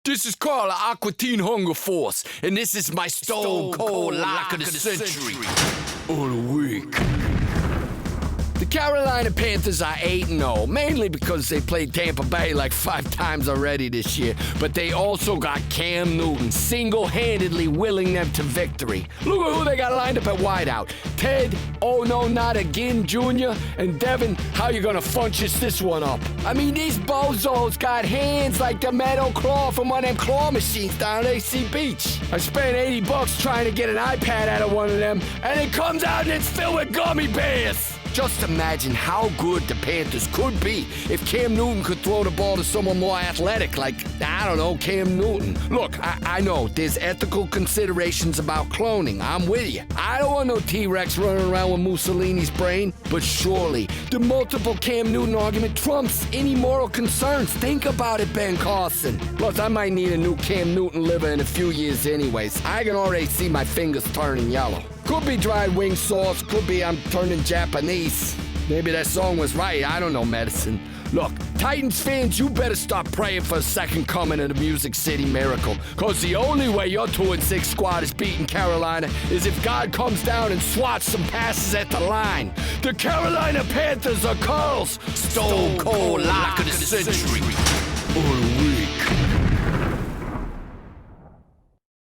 This is Carl, Aqua Teen Hunger Force, and this is my stone cold lock of the century. Or the week. The Carolina Panthers are 8-0, mainly because they played Tampa Bay like 5 times already this year, but they also got Cam Newton single-handedly willing them to victory. Look at who they got lined up at wideout. Ted, oh no, not again, Jr., and Devin, how you gonna funches this one up? I mean, these bozos got hands like the metal claw from one of them claw machines down at AC Beach. I spent $80 trying to get an iPad out of one of them, and it comes out and it's filled with gummy bears. Just imagine how good the Panthers could be if Cam Newton could throw the ball to someone more athletic, like, I don't know, Cam Newton. Look, I know there's ethical considerations about cloning. I'm with you. I don't want no T-Rex running around with Mussolini's brain, but surely the multiple Cam Newton argument trumps any moral concerns. Think about it, Ben Carson. Plus, I might need a new Cam Newton liver in a few years anyways. I can already see my fingers turning yellow. Could be dried wing sauce, could be I'm turning Japanese. Maybe that song was right, I don't know medicine. Look, Titans fans, you better start praying for a second coming of the Music City Miracle. Cause the only way your 2-6 squad is beating Carolina is if God comes down and swats some passes at the line. The Carolina Panthers are Carl's stone cold lock of the century. Or the week.